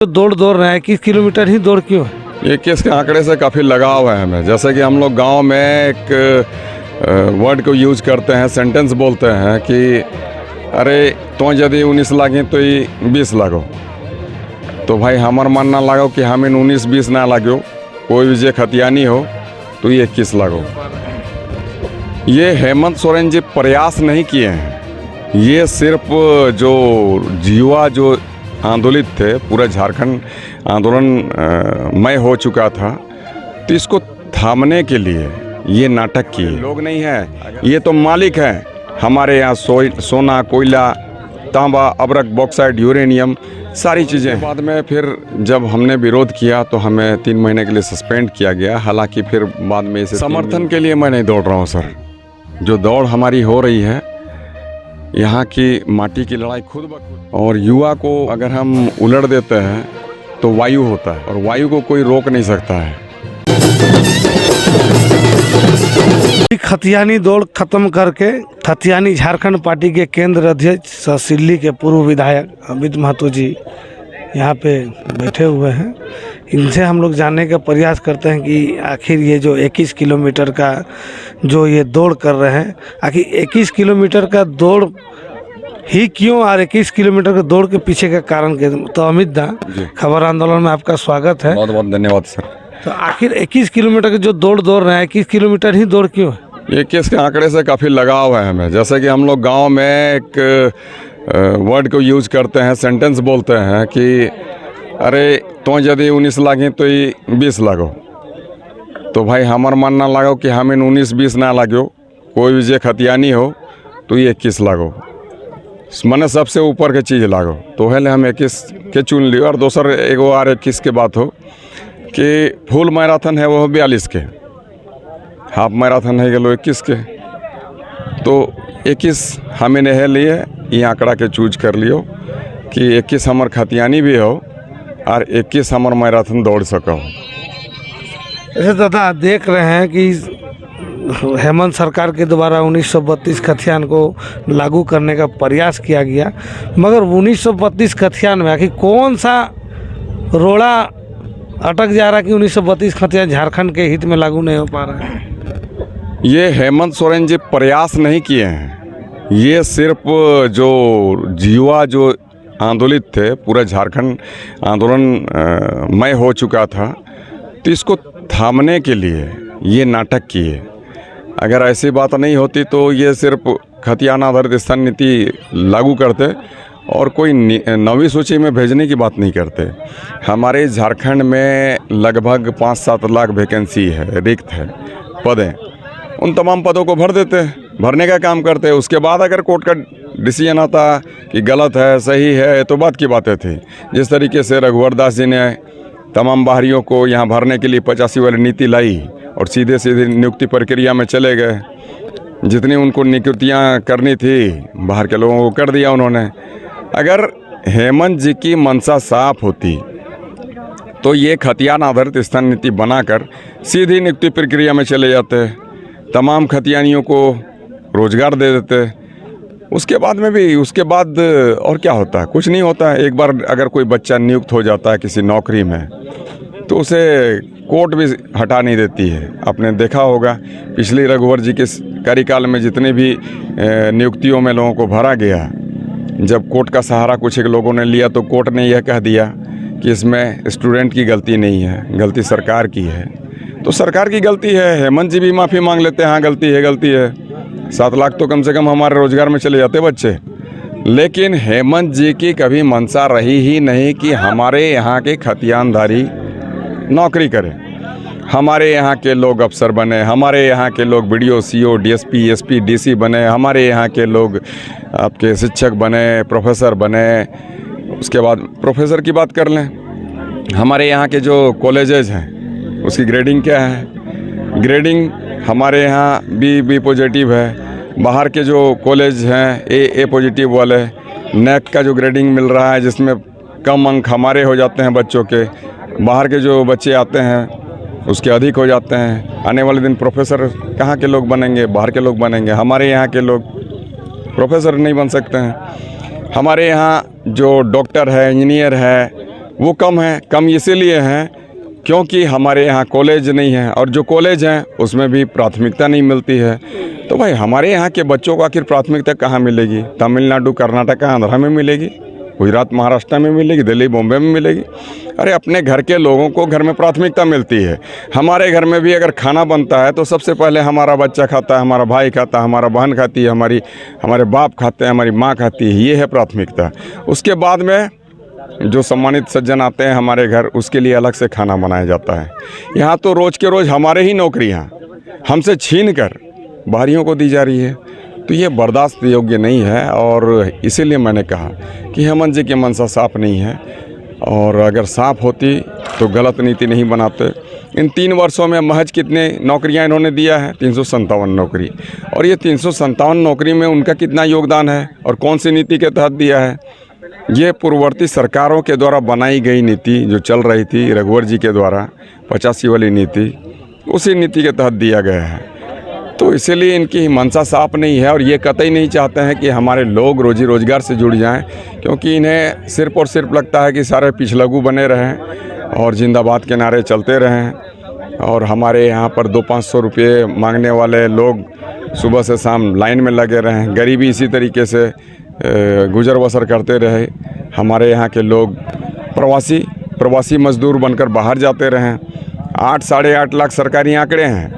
दौड़ रहे हैं 21 किलोमीटर ही दौड़ क्यों है? ये किस के आंकड़े से काफ़ी लगाव है हमें। जैसे कि हम लोग गांव में एक वर्ड को यूज करते हैं, सेंटेंस बोलते हैं कि अरे तो यदि 19 लागे तो ये 20 लागो। तो भाई हमार मानना लागो कि हमें 19-20 ना लागो, कोई भी जे खतियानी हो तो ये 21 लागो। ये हेमंत सोरेन जी प्रयास नहीं किए हैं, ये सिर्फ जो युवा जो आंदोलित थे, पूरा झारखंड आंदोलन मय हो चुका था, तो इसको थामने के लिए ये नाटक किए। लोग नहीं है, ये तो मालिक हैं। हमारे यहाँ सोना, कोयला, तांबा, अबरक, बॉक्साइट, यूरेनियम, सारी चीज़ें। बाद में फिर जब हमने विरोध किया तो हमें 3 महीने के लिए सस्पेंड किया गया। हालांकि फिर बाद में इसे समर्थन के लिए मैं नहीं दौड़ रहा हूँ सर। जो दौड़ हमारी हो रही है यहाँ की माटी की लड़ाई खुद ब खुद, और युवा को अगर हम उलट देते हैं तो वायु होता है, और वायु को कोई रोक नहीं सकता है। खतियानी दौड़ खत्म करके खतियानी झारखंड पार्टी के केंद्र अध्यक्ष सिल्ली के पूर्व विधायक अमित महतो जी यहाँ पे बैठे हुए हैं। इनसे हम लोग जानने का प्रयास करते हैं कि आखिर ये जो 21 किलोमीटर का जो ये दौड़ कर रहे हैं, आखिर 21 किलोमीटर का दौड़ ही क्यों, और 21 किलोमीटर के दौड़ के पीछे का कारण क्या? तो अमित दा, खबर आंदोलन में आपका स्वागत है। बहुत बहुत धन्यवाद सर। तो आखिर 21 किलोमीटर के जो दौड़ रहे हैं, 21 किलोमीटर ही दौड़ क्यों है? ये किस के आंकड़े से काफ़ी लगाव है हमें। जैसे कि हम लोग गांव में एक वर्ड को यूज करते हैं, सेंटेंस बोलते हैं कि अरे तो यदि 19 लागे तो ये 20 लागो। तो भाई हमार मानना लागो कि हमें 19-20 ना लागो, कोई भी जे खतियानी हो तो ये 21 लागो, मने सबसे ऊपर के चीज़ लागो। तो पहले हम 21 के चुन लियो। और दोसर एगो और 21 के बात हो कि फुल मैराथन है वो 42 के, हाफ मैराथन है गलो 21 के। तो 21 हमें नहीं लिए, ये आंकड़ा के चूज कर लियो कि 21 हमार खतियानी भी हो और 21 हमार मैराथन दौड़ सको। ऐसे दादा देख रहे हैं कि हेमंत सरकार के द्वारा 1932 खतियान को लागू करने का प्रयास किया गया, मगर 1932 खतियान में आखिर कौन सा रोड़ा अटक जा रहा कि 1932 खतियान झारखंड के हित में लागू नहीं हो पा रहा है? ये हेमंत सोरेन जी प्रयास नहीं किए हैं, ये सिर्फ जो युवा जो आंदोलित थे, पूरा झारखंड आंदोलन मय हो चुका था, तो इसको थामने के लिए ये नाटक किए। अगर ऐसी बात नहीं होती तो ये सिर्फ खतियान आधारित स्थान नीति लागू करते और कोई 9वीं सूची में भेजने की बात नहीं करते। हमारे झारखंड में लगभग 5-7 लाख वैकेंसी है, रिक्त है पदें, उन तमाम पदों को भर देते, भरने का काम करते। उसके बाद अगर कोर्ट का डिसीजन आता कि गलत है, सही है, तो बात की बातें थी। जिस तरीके से रघुवर दास जी ने तमाम बाहरियों को यहाँ भरने के लिए 85 वाली नीति लाई और सीधे सीधे नियुक्ति प्रक्रिया में चले गए। जितनी उनको नियुक्तियाँ करनी थी बाहर के लोगों को कर दिया उन्होंने। अगर हेमंत जी की मंशा साफ होती तो ये खतियान आधारित स्थान नीति बनाकर सीधी नियुक्ति प्रक्रिया में चले जाते, तमाम खतियानियों को रोजगार दे देते। उसके बाद में भी, उसके बाद और क्या होता है? कुछ नहीं होता है। एक बार अगर कोई बच्चा नियुक्त हो जाता है किसी नौकरी में तो उसे कोर्ट भी हटा नहीं देती है। आपने देखा होगा पिछली रघुवर जी के कार्यकाल में जितने भी नियुक्तियों में लोगों को भरा गया, जब कोर्ट का सहारा कुछ एक लोगों ने लिया तो कोर्ट ने यह कह दिया कि इसमें स्टूडेंट की गलती नहीं है, गलती सरकार की है। तो सरकार की गलती है, हेमंत जी भी माफ़ी मांग लेते हैं, हाँ गलती है। 7 लाख तो कम से कम हमारे रोजगार में चले जाते बच्चे। लेकिन हेमंत जी की कभी मंशा रही ही नहीं कि हमारे यहाँ के खतियानधारी नौकरी करें, हमारे यहाँ के लोग अफसर बने, हमारे यहाँ के लोग BDO, CO, DSP, SP, DC बने, हमारे यहाँ के लोग आपके शिक्षक बने, प्रोफेसर बने। उसके बाद प्रोफेसर की बात कर लें, हमारे यहाँ के जो कॉलेजेज हैं उसकी ग्रेडिंग क्या है? ग्रेडिंग हमारे यहाँ बी पॉजिटिव है। बाहर के जो कॉलेज हैं ए पॉजिटिव वाले, NAC का जो ग्रेडिंग मिल रहा है जिसमें कम अंक हमारे हो जाते हैं बच्चों के, बाहर के जो बच्चे आते हैं उसके अधिक हो जाते हैं। आने वाले दिन प्रोफेसर कहाँ के लोग बनेंगे? बाहर के लोग बनेंगे। हमारे यहाँ के लोग प्रोफेसर नहीं बन सकते हैं। हमारे यहाँ जो डॉक्टर है, इंजीनियर है, वो कम है। कम इसीलिए हैं क्योंकि हमारे यहाँ कॉलेज नहीं है, और जो कॉलेज हैं उसमें भी प्राथमिकता नहीं मिलती है। तो भाई हमारे यहाँ के बच्चों को आखिर प्राथमिकता कहाँ मिलेगी? तमिलनाडु, कर्नाटक, आंध्रा में मिलेगी, गुजरात, महाराष्ट्र में मिलेगी, दिल्ली, बॉम्बे में मिलेगी। अरे अपने घर के लोगों को घर में प्राथमिकता मिलती है। हमारे घर में भी अगर खाना बनता है तो सबसे पहले हमारा बच्चा खाता है, हमारा भाई खाता है, हमारा बहन खाती है, हमारे बाप खाते हैं, हमारी माँ खाती है। ये है प्राथमिकता। उसके बाद में जो सम्मानित सज्जन आते हैं हमारे घर, उसके लिए अलग से खाना बनाया जाता है। यहाँ तो रोज़ के रोज़ हमारे ही नौकरियाँ हमसे छीन कर बाहरियों को दी जा रही है। तो ये बर्दाश्त योग्य नहीं है, और इसीलिए मैंने कहा कि हेमंत जी की मंशा साफ नहीं है, और अगर साफ होती तो गलत नीति नहीं बनाते। इन 3 वर्षों में महज कितने नौकरियां इन्होंने दिया है? 357 नौकरी। और ये 357 नौकरी में उनका कितना योगदान है और कौन सी नीति के तहत दिया है? ये पूर्ववर्ती सरकारों के द्वारा बनाई गई नीति जो चल रही थी रघुवर जी के द्वारा, 85 वाली नीति, उसी नीति के तहत दिया गया है। तो इसीलिए इनकी मंशा साफ नहीं है, और ये कतई नहीं चाहते हैं कि हमारे लोग रोजी रोजगार से जुड़ जाएं, क्योंकि इन्हें सिर्फ और सिर्फ लगता है कि सारे पिछलगू बने रहें और जिंदाबाद के नारे चलते रहें। और हमारे यहाँ पर 200-500 रुपये मांगने वाले लोग सुबह से शाम लाइन में लगे रहें, गरीबी इसी तरीके से गुजर बसर करते रहे। हमारे यहाँ के लोग प्रवासी मजदूर बनकर बाहर जाते रहें। 8-8.5 लाख सरकारी आंकड़े हैं,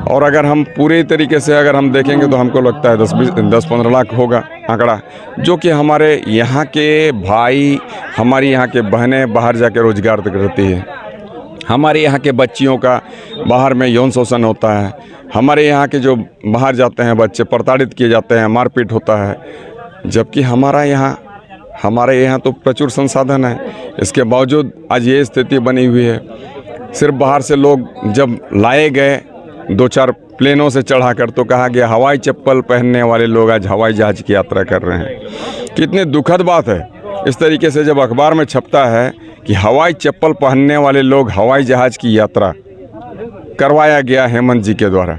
और अगर हम पूरे तरीके से अगर हम देखेंगे तो हमको लगता है 10-15 लाख होगा आंकड़ा, जो कि हमारे यहाँ के भाई, हमारी यहाँ के बहनें बाहर जाकर रोजगार करती है। हमारे यहाँ के बच्चियों का बाहर में यौन शोषण होता है। हमारे यहाँ के जो बाहर जाते हैं बच्चे प्रताड़ित किए जाते हैं, मारपीट होता है। जबकि हमारे यहाँ तो प्रचुर संसाधन है, इसके बावजूद आज ये स्थिति बनी हुई है। सिर्फ बाहर से लोग जब लाए गए 2-4 प्लेनों से चढ़ाकर, तो कहा गया हवाई चप्पल पहनने वाले लोग आज हवाई जहाज़ की यात्रा कर रहे हैं। कितनी दुखद बात है। इस तरीके से जब अखबार में छपता है कि हवाई चप्पल पहनने वाले लोग हवाई जहाज़ की यात्रा करवाया गया हेमंत जी के द्वारा।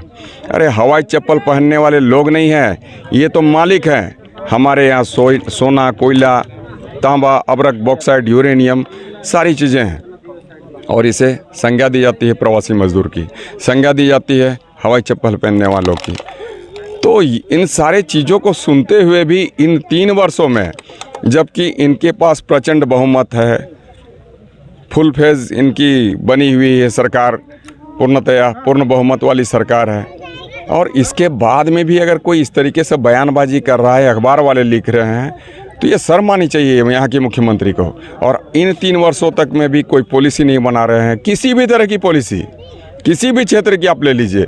अरे हवाई चप्पल पहनने वाले लोग नहीं हैं, ये तो मालिक हैं। हमारे यहाँ सोना, कोयला, तांबा, अबरक, बॉक्साइट, यूरेनियम सारी चीज़ें हैं, और इसे संज्ञा दी जाती है प्रवासी मजदूर की, संज्ञा दी जाती है हवाई चप्पल पहनने वालों की। तो इन सारे चीज़ों को सुनते हुए भी इन 3 वर्षों में, जबकि इनके पास प्रचंड बहुमत है, फुल फेज इनकी बनी हुई है सरकार, पूर्णतया पूर्ण बहुमत वाली सरकार है, और इसके बाद में भी अगर कोई इस तरीके से बयानबाजी कर रहा है, अखबार वाले लिख रहे हैं, तो ये शर्म आनी चाहिए यहाँ के मुख्यमंत्री को। और इन 3 वर्षों तक में भी कोई पॉलिसी नहीं बना रहे हैं, किसी भी तरह की पॉलिसी, किसी भी क्षेत्र की आप ले लीजिए।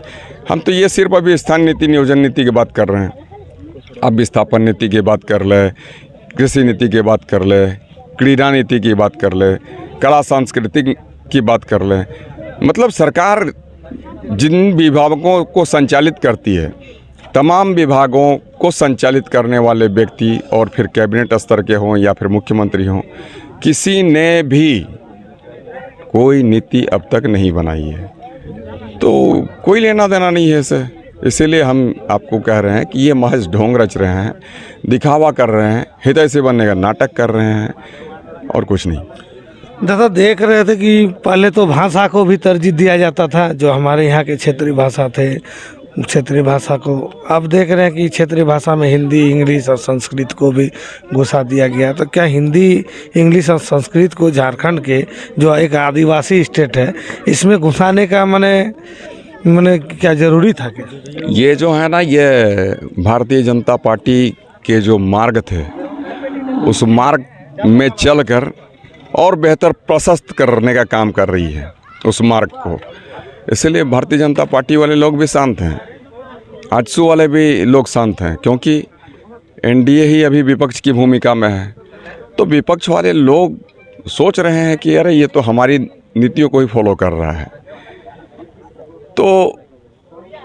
हम तो ये सिर्फ अभी स्थान नीति, नियोजन नीति की बात कर रहे हैं, अब विस्थापन नीति की बात कर ले, कृषि नीति की बात कर ले, क्रीड़ा नीति की बात कर ले, कला सांस्कृतिक की बात कर ले। मतलब सरकार जिन विभागों को संचालित करती है, तमाम विभागों को संचालित करने वाले व्यक्ति, और फिर कैबिनेट स्तर के हों या फिर मुख्यमंत्री हों, किसी ने भी कोई नीति अब तक नहीं बनाई है। तो कोई लेना देना नहीं है इससे। इसीलिए हम आपको कह रहे हैं कि ये महज ढोंग रच रहे हैं, दिखावा कर रहे हैं, हृदय से बनने का नाटक कर रहे हैं, और कुछ नहीं। दादा, देख रहे थे कि पहले तो भाषा को भी तरजीह दिया जाता था, जो हमारे यहाँ के क्षेत्रीय भाषा थे, क्षेत्रीय भाषा को। अब देख रहे हैं कि क्षेत्रीय भाषा में हिंदी, इंग्लिश और संस्कृत को भी घुसा दिया गया। तो क्या हिंदी, इंग्लिश और संस्कृत को झारखंड के जो एक आदिवासी स्टेट है, इसमें घुसाने का मैंने क्या ज़रूरी था क्या? ये जो है ना, ये भारतीय जनता पार्टी के जो मार्ग थे, उस मार्ग में चलकर और बेहतर प्रशस्त करने का काम कर रही है उस मार्ग को। इसलिए भारतीय जनता पार्टी वाले लोग भी शांत हैं, आजसू वाले भी लोग शांत हैं, क्योंकि एनडीए ही अभी विपक्ष की भूमिका में है। तो विपक्ष वाले लोग सोच रहे हैं कि अरे ये तो हमारी नीतियों को ही फॉलो कर रहा है। तो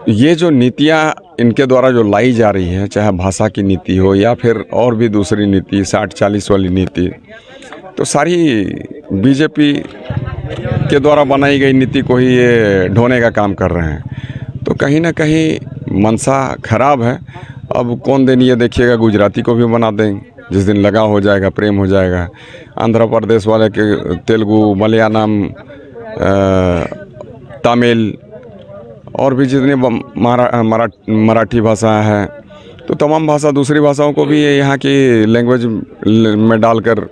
ये जो नीतियाँ इनके द्वारा जो लाई जा रही है, चाहे भाषा की नीति हो या फिर और भी दूसरी नीति, 60-40 वाली नीति, तो सारी बीजेपी के द्वारा बनाई गई नीति को ही ये ढोने का काम कर रहे हैं। तो कहीं ना कहीं मंशा खराब है। अब कौन दिन ये देखिएगा गुजराती को भी बना देंगे। जिस दिन लगा हो जाएगा, प्रेम हो जाएगा। आंध्र प्रदेश वाले के तेलुगु, मलयालम, तमिल और भी जितनी मराठी भाषा है, तो तमाम भाषा, दूसरी भाषाओं को भी यहाँ की लैंग्वेज में डालकर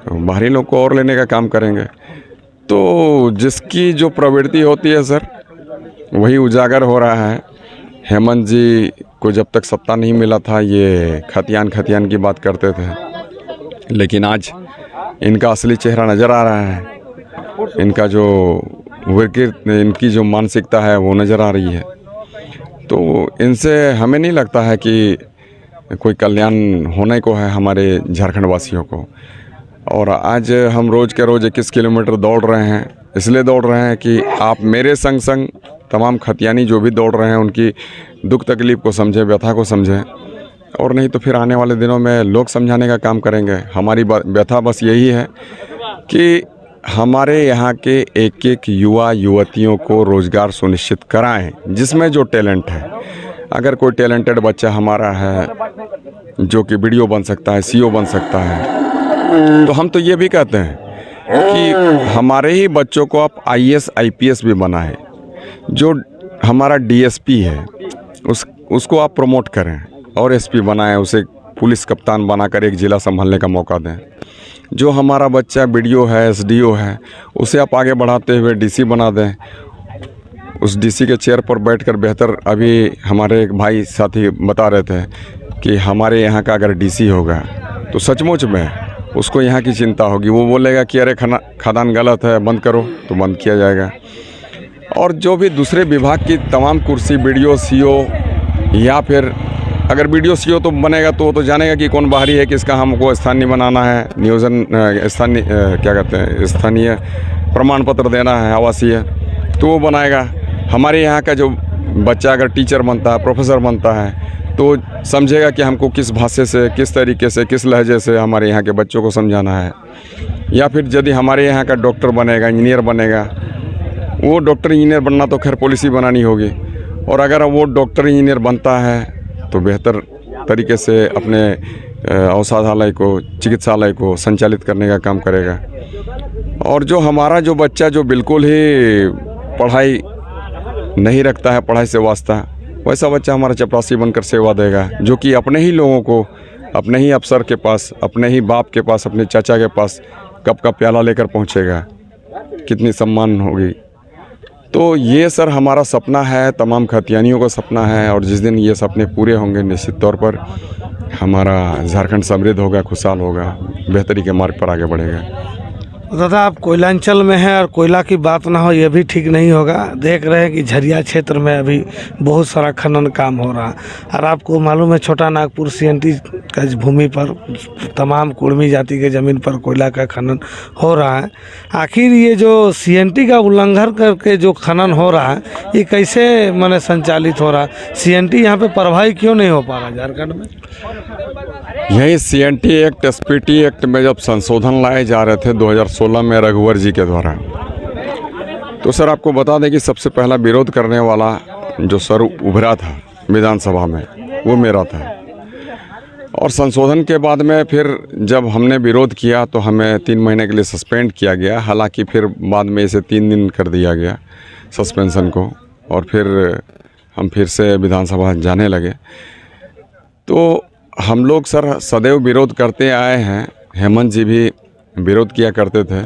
बाहरी लोग को और लेने का काम करेंगे। तो जिसकी जो प्रवृत्ति होती है सर, वही उजागर हो रहा है। हेमंत जी को जब तक सत्ता नहीं मिला था, ये खतियान की बात करते थे, लेकिन आज इनका असली चेहरा नज़र आ रहा है। इनका जो विकृत, इनकी जो मानसिकता है वो नज़र आ रही है। तो इनसे हमें नहीं लगता है कि कोई कल्याण होने को है हमारे झारखंड वासियों को। और आज हम रोज़ के रोज़ 21 किलोमीटर दौड़ रहे हैं, इसलिए दौड़ रहे हैं कि आप मेरे संग संग तमाम खतियानी जो भी दौड़ रहे हैं उनकी दुख तकलीफ़ को समझें, व्यथा को समझें। और नहीं तो फिर आने वाले दिनों में लोग समझाने का काम करेंगे। हमारी व्यथा बस यही है कि हमारे यहाँ के एक एक युवा युवतियों को रोज़गार सुनिश्चित कराएं, जिसमें जो टैलेंट है। अगर कोई टैलेंटेड बच्चा हमारा है जो कि वीडियो बन सकता है, सीईओ बन सकता है, तो हम तो ये भी कहते हैं कि हमारे ही बच्चों को आप आईएएस आईपीएस भी बनाएं। जो हमारा डीएसपी है उसको आप प्रमोट करें और एसपी बनाएं, उसे पुलिस कप्तान बनाकर एक ज़िला संभालने का मौका दें। जो हमारा बच्चा बीडीओ है, एसडीओ है, उसे आप आगे बढ़ाते हुए डीसी बना दें। उस डीसी के चेयर पर बैठकर बेहतर, अभी हमारे एक भाई साथी बता रहे थे कि हमारे यहाँ का अगर डीसी होगा तो सचमुच में उसको यहाँ की चिंता होगी। वो बोलेगा कि अरे खदान गलत है, बंद करो, तो बंद किया जाएगा। और जो भी दूसरे विभाग की तमाम कुर्सी, बीडीओ, सीओ, या फिर अगर बीडीओ सीओ तो बनेगा तो वो तो जानेगा कि कौन बाहरी है, किसका हमको स्थानीय बनाना है, नियोजन स्थानीय क्या कहते हैं, स्थानीय प्रमाण पत्र देना है, आवासीय, तो वो बनाएगा। हमारे यहाँ का जो बच्चा अगर टीचर बनता है, प्रोफेसर बनता है, तो समझेगा कि हमको किस भाषा से, किस तरीके से, किस लहजे से हमारे यहाँ के बच्चों को समझाना है। या फिर यदि हमारे यहाँ का डॉक्टर बनेगा, इंजीनियर बनेगा, वो डॉक्टर इंजीनियर बनना तो खैर पॉलिसी बनानी होगी। और अगर वो डॉक्टर इंजीनियर बनता है तो बेहतर तरीके से अपने औषधालय को, चिकित्सालय को संचालित करने का काम करेगा। और जो हमारा जो बच्चा जो बिल्कुल ही पढ़ाई नहीं रखता है, पढ़ाई से वास्ता, वैसा बच्चा हमारा चपरासी बनकर सेवा देगा, जो कि अपने ही लोगों को, अपने ही अफसर के पास, अपने ही बाप के पास, अपने चाचा के पास कप का प्याला लेकर पहुंचेगा। कितनी सम्मान होगी। तो ये सर हमारा सपना है, तमाम खतियानियों का सपना है। और जिस दिन ये सपने पूरे होंगे, निश्चित तौर पर हमारा झारखंड समृद्ध होगा, खुशहाल होगा, बेहतरी के मार्ग पर आगे बढ़ेगा। दादा, आप कोयलांचल में हैं और कोयला की बात ना हो ये भी ठीक नहीं होगा। देख रहे हैं कि झरिया क्षेत्र में अभी बहुत सारा खनन काम हो रहा है। और आपको मालूम है, छोटा नागपुर सीएनटी का भूमि पर तमाम कुर्मी जाति के ज़मीन पर कोयला का खनन हो रहा है। आखिर ये जो सीएनटी का उल्लंघन करके जो खनन हो रहा है, ये कैसे माने संचालित हो रहा है? सीएनटी यहाँ पे प्रभावी क्यों नहीं हो पा रहा झारखंड में? यही सीएनटी एक्ट, एसपीटी एक्ट में जब संशोधन लाए जा रहे थे 2016 में रघुवर जी के द्वारा, तो सर आपको बता दें कि सबसे पहला विरोध करने वाला जो सर उभरा था विधानसभा में, वो मेरा था। और संशोधन के बाद में फिर जब हमने विरोध किया तो हमें 3 महीने के लिए सस्पेंड किया गया। हालांकि फिर बाद में इसे 3 दिन कर दिया गया सस्पेंशन को, और फिर हम फिर से विधानसभा जाने लगे। तो हम लोग सर सदैव विरोध करते आए हैं। हेमंत जी भी विरोध किया करते थे,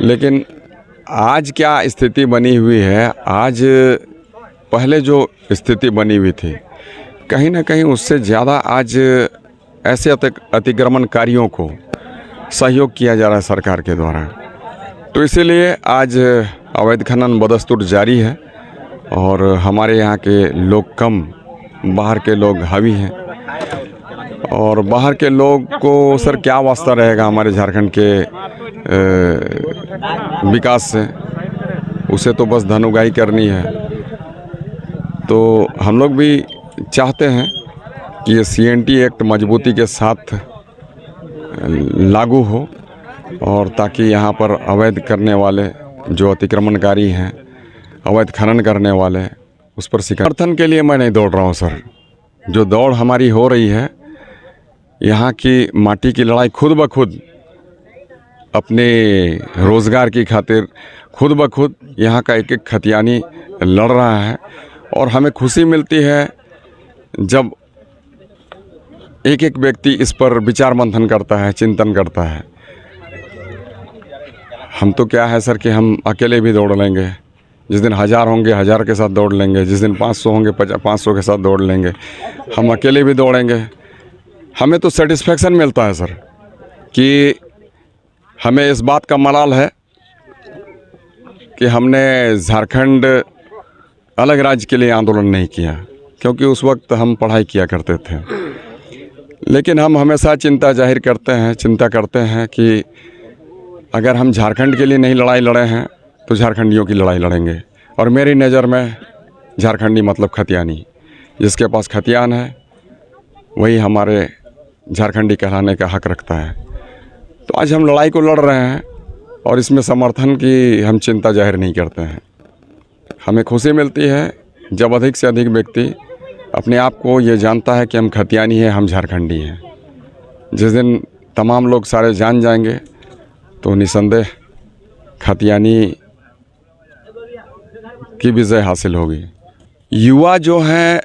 लेकिन आज क्या स्थिति बनी हुई है, आज पहले जो स्थिति बनी हुई थी, कहीं ना कहीं उससे ज़्यादा आज ऐसे अतिक्रमणकारियों को सहयोग किया जा रहा है सरकार के द्वारा। तो इसीलिए आज अवैध खनन बदस्तूर जारी है और हमारे यहाँ के लोग कम, बाहर के लोग हावी हैं। और बाहर के लोग को सर क्या वास्ता रहेगा हमारे झारखंड के विकास से? उसे तो बस धन उगाही करनी है। तो हम लोग भी चाहते हैं कि ये सीएनटी एक्ट मजबूती के साथ लागू हो, और ताकि यहाँ पर अवैध करने वाले जो अतिक्रमणकारी हैं, अवैध खनन करने वाले, उस पर समर्थन के लिए मैं नहीं दौड़ रहा हूँ सर। जो दौड़ हमारी हो रही है, यहाँ की माटी की लड़ाई खुद ब खुद अपने रोज़गार की खातिर खुद ब खुद यहाँ का एक एक खतियानी लड़ रहा है। और हमें खुशी मिलती है जब एक एक व्यक्ति इस पर विचार मंथन करता है, चिंतन करता है। हम तो क्या है सर कि हम अकेले भी दौड़ लेंगे, जिस दिन 1000 होंगे 1000 के साथ दौड़ लेंगे, जिस दिन 500 होंगे 500 के साथ दौड़ लेंगे, हम अकेले भी दौड़ेंगे। हमें तो सेटिस्फेक्शन मिलता है सर कि हमें इस बात का मलाल है कि हमने झारखंड अलग राज्य के लिए आंदोलन नहीं किया, क्योंकि उस वक्त हम पढ़ाई किया करते थे। लेकिन हम हमेशा चिंता जाहिर करते हैं कि अगर हम झारखंड के लिए नहीं लड़ाई लड़े हैं तो झारखंडियों की लड़ाई लड़ेंगे। और मेरी नज़र में झारखंडी मतलब खतियानी, जिसके पास खतियान है वही हमारे झारखंडी कहलाने का हक रखता है। तो आज हम लड़ाई को लड़ रहे हैं और इसमें समर्थन की हम चिंता जाहिर नहीं करते हैं। हमें खुशी मिलती है जब अधिक से अधिक व्यक्ति अपने आप को ये जानता है कि हम खतियानी हैं, हम झारखंडी हैं। जिस दिन तमाम लोग सारे जान जाएंगे तो निसंदेह खतियानी की विजय हासिल होगी। युवा जो हैं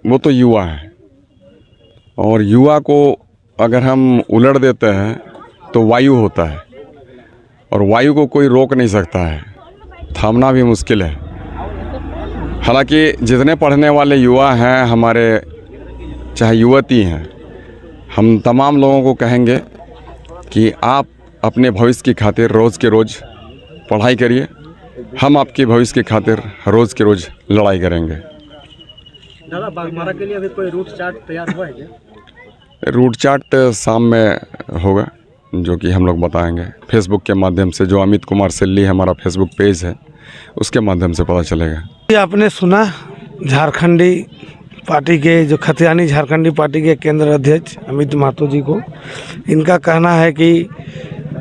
वो तो युवा हैं, और युवा को अगर हम उलट देते हैं तो वायु होता है, और वायु को कोई रोक नहीं सकता है, थामना भी मुश्किल है। हालांकि जितने पढ़ने वाले युवा हैं हमारे, चाहे युवती हैं, हम तमाम लोगों को कहेंगे कि आप अपने भविष्य की खातिर रोज़ के रोज़ पढ़ाई करिए। हम आपके भविष्य की खातिर रोज़ के रोज़ लड़ाई करेंगे। दादा, बाघमारा के लिए अभी कोई रूट चार्ट तैयार हुआ है क्या? रूट चार्ट शाम में होगा, जो कि हम लोग बताएंगे फेसबुक के माध्यम से। जो अमित कुमार सिल्ली हमारा फेसबुक पेज है उसके माध्यम से पता चलेगा। ये आपने सुना झारखंडी पार्टी के, जो खतियानी झारखंडी पार्टी के केंद्र अध्यक्ष अमित महतो जी को। इनका कहना है कि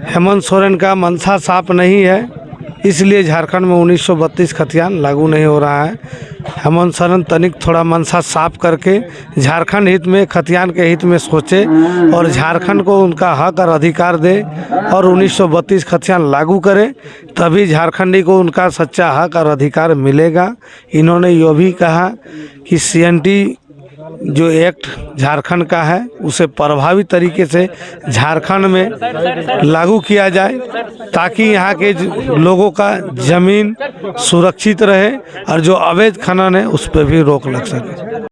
हेमंत सोरेन का मंशा साफ नहीं है, इसलिए झारखंड में 1932 खतियान लागू नहीं हो रहा है। हेमंत सोरेन तनिक थोड़ा मंशा साफ करके झारखंड हित में, खतियान के हित में सोचे और झारखंड को उनका हक और अधिकार दे और 1932 खतियान लागू करे, तभी झारखंडी को उनका सच्चा हक और अधिकार मिलेगा। इन्होंने यह भी कहा कि CNT जो एक्ट झारखंड का है उसे प्रभावी तरीके से झारखंड में लागू किया जाए, ताकि यहाँ के लोगों का ज़मीन सुरक्षित रहे और जो अवैध खनन है उस पर भी रोक लग सके।